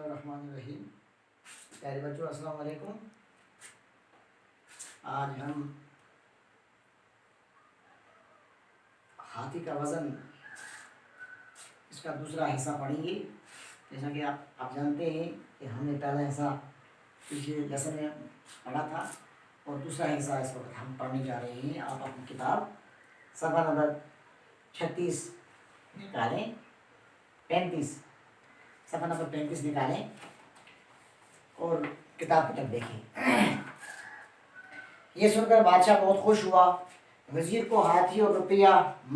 الرحمن الرحیم۔ پیارے بچوں السلام علیکم۔ آج ہم ہاتھی کا وزن اس کا دوسرا حصہ پڑھیں گے۔ جیسا کہ آپ جانتے ہیں کہ ہم نے پہلا حصہ پچھلے لیسن میں پڑھا تھا اور دوسرا حصہ اس وقت ہم پڑھنے جا رہے ہیں۔ آپ اپنی کتاب صفحہ نمبر 36 نکالیں، 35 صفحہ نمبر 35 نکالیں اور کتاب کی طرف دیکھیں۔ یہ سن کر بادشاہ بہت خوش ہوا، وزیر کو ہاتھی اور روپیہ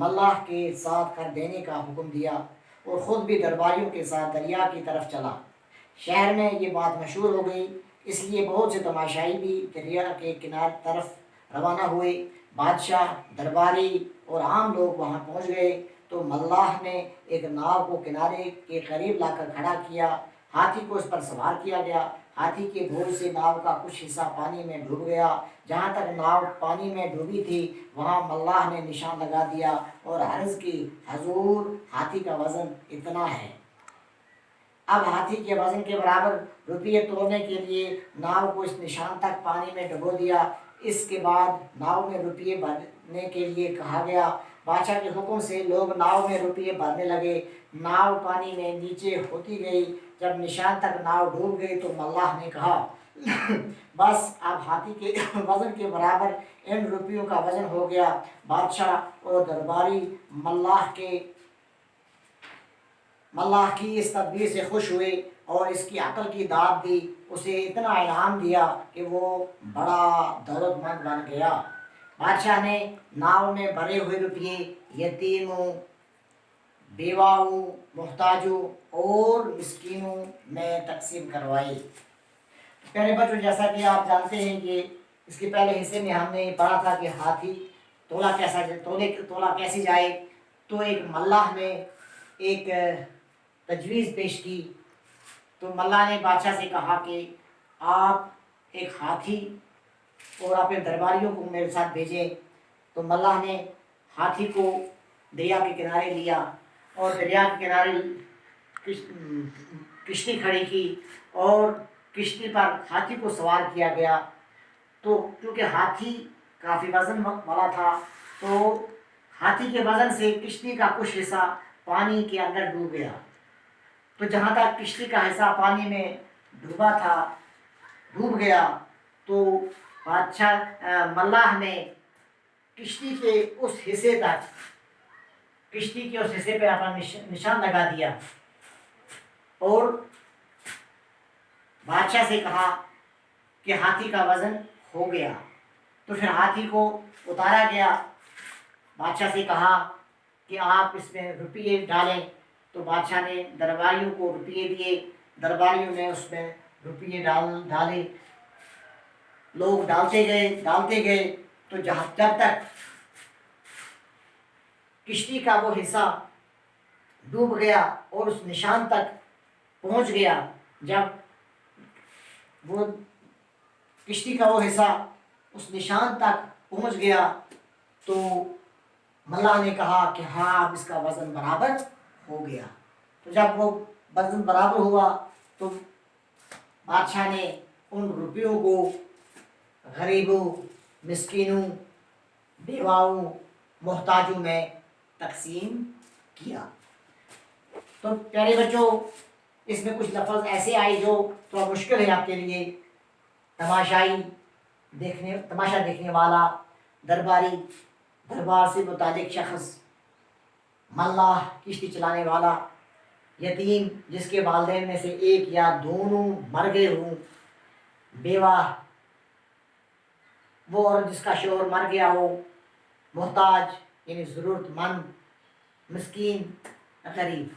ملاح کے ساتھ کر دینے کا حکم دیا اور خود بھی درباریوں کے ساتھ دریا کی طرف چلا۔ شہر میں یہ بات مشہور ہو گئی، اس لیے بہت سے تماشائی بھی دریا کے کنارے طرف روانہ ہوئے۔ بادشاہ، درباری اور عام لوگ وہاں پہنچ گئے تو ملاح نے ایک ناؤ کو کنارے کے قریب لا کر کھڑا کیا۔ ہاتھی کو اس پر سوار کیا گیا۔ ہاتھی کے بھوج سے ناؤ کا کچھ حصہ پانی میں ڈوب گیا۔ جہاں تک ناؤ پانی میں ڈوبی تھی وہاں ملاح نے نشان لگا دیا اور عرض کی، حضور ہاتھی کا وزن اتنا ہے۔ اب ہاتھی کے وزن کے برابر روپیے تولنے کے لیے ناؤ کو اس نشان تک پانی میں ڈبو دیا۔ اس کے بعد ناؤ میں روپیے بھرنے کے لیے کہا گیا۔ بادشاہ کے حکم سے لوگ ناؤ میں روپیے بھرنے لگے۔ ناؤ پانی میں نیچے ہوتی گئی۔ جب نشان تک ناؤ ڈوب گئی تو ملاح نے کہا، بس اب ہاتھی کے وزن کے برابر ان روپیوں کا وزن ہو گیا۔ بادشاہ اور درباری ملاح کی اس تدبیر سے خوش ہوئے اور اس کی عقل کی داد دی۔ اسے اتنا انعام دیا کہ وہ بڑا دولت مند بن گیا۔ بادشاہ نے ناؤ میں بھرے ہوئے روپیے یتیموں، بیواؤں، محتاجوں اور مسکینوں میں تقسیم کروائے۔ پہلے بچوں، جیسا کہ آپ جانتے ہیں کہ اس کے پہلے حصے میں ہم نے پڑھا تھا کہ ہاتھی تولا کیسے جائے، تو ایک ملاح نے ایک تجویز پیش کی۔ تو ملاح نے بادشاہ سے کہا کہ آپ ایک ہاتھی اور اپنے درباریوں کو میرے ساتھ بھیجیں۔ تو ملاح نے ہاتھی کو دریا کے کنارے لیا اور دریا کے کنارے کشتی کھڑی کی اور کشتی پر ہاتھی کو سوار کیا گیا۔ تو کیونکہ ہاتھی کافی وزن والا تھا تو ہاتھی کے وزن سے کشتی کا کچھ حصہ پانی کے اندر ڈوب گیا۔ تو جہاں تک کشتی کا حصہ پانی میں ڈوب گیا تو ملاح نے کشتی کے اس حصے پہ اپنا نشان لگا دیا اور بادشاہ سے کہا کہ ہاتھی کا وزن ہو گیا۔ تو پھر ہاتھی کو اتارا گیا۔ بادشاہ سے کہا کہ آپ اس میں روپیے ڈالیں۔ تو بادشاہ نے درباریوں کو روپیے دیے۔ درباریوں نے اس میں روپیے ڈالے۔ لوگ ڈالتے گئے تو جب تک کشتی کا وہ حصہ ڈوب گیا اور اس نشان تک پہنچ گیا، جب وہ کشتی کا وہ حصہ اس نشان تک پہنچ گیا تو ملاح نے کہا کہ ہاں اب اس کا وزن برابر ہو گیا۔ تو جب وہ وزن برابر ہوا تو بادشاہ نے ان روپیوں کو غریبوں، مسکینوں، بیواؤں، محتاجوں میں تقسیم کیا۔ تو پیارے بچوں، اس میں کچھ لفظ ایسے آئے جو تھوڑا مشکل ہے آپ کے لیے۔ تماشا دیکھنے والا، درباری، دربار سے متعلق شخص، ملاح کشتی چلانے والا، یتیم جس کے والدین میں سے ایک یا دونوں مر گئے ہوں، بیوہ وہ عورت جس کا شوہر مر گیا ہو، محتاج یعنی ضرورت مند، مسکین، غریب۔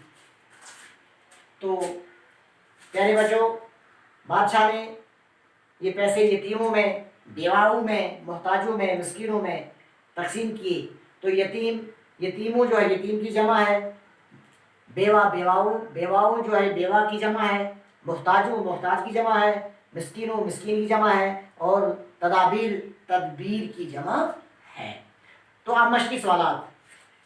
تو پیارے بچوں، بادشاہ نے یہ پیسے یتیموں میں، بیواؤں میں، محتاجوں میں، مسکینوں میں تقسیم کیے۔ تو یتیموں جو ہے یتیم کی جمع ہے، بیواؤں جو ہے بیوہ کی جمع ہے، محتاج کی جمع ہے، مسکین کی جمع ہے اور تدبیر کی جمع ہے۔ تو اب مشقی سوالات۔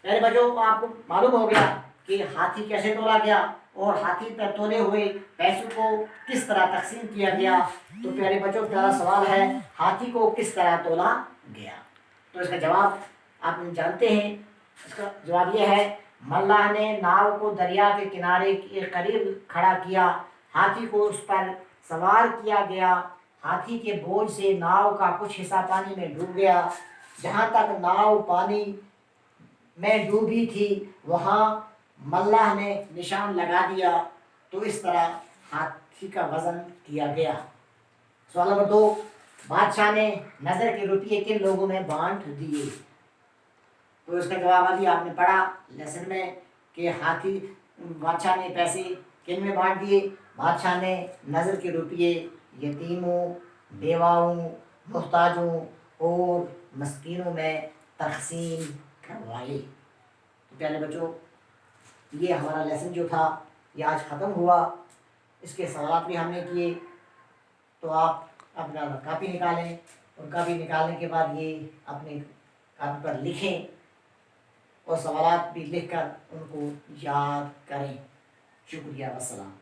پہلے بچوں، آپ کو معلوم ہو گیا کہ ہاتھی کیسے تولا گیا اور ہاتھی پر تولے ہوئے پیسوں کو کس طرح تقسیم کیا گیا؟ تو پیارے بچوں پہلا سوال ہے ہاتھی کو کس طرح تولا گیا؟ تو اس کا جواب آپ جانتے ہیں، اس کا جواب یہ ہے ملاح نے ناؤ کو دریا کے کنارے کے قریب کھڑا کیا، ہاتھی کو اس پر سوار کیا گیا، ہاتھی کے بوجھ سے ناؤ کا کچھ حصہ پانی میں ڈوب گیا، جہاں تک ناؤ پانی میں ڈوبی تھی وہاں ملاح نے نشان لگا دیا، تو اس طرح ہاتھی کا وزن کیا گیا۔ سوال نمبر 2، بادشاہ نے نظر کے روپیے کن لوگوں میں بانٹ دیے؟ تو اس کا جواب ابھی آپ نے پڑھا لیسن میں کہ بادشاہ نے پیسے کن میں بانٹ دیے؟ بادشاہ نے نظر کے روپیے یتیموں، بیواؤں، محتاجوں اور مسکینوں میں تقسیم کروائے۔ تو پیارے بچوں یہ ہمارا لیسن جو تھا یہ آج ختم ہوا، اس کے سوالات بھی ہم نے کیے، تو آپ اپنا کاپی نکالیں اور کاپی نکالنے کے بعد یہ اپنے کاپی پر لکھیں اور سوالات بھی لکھ کر ان کو یاد کریں۔ شکریہ، والسلام۔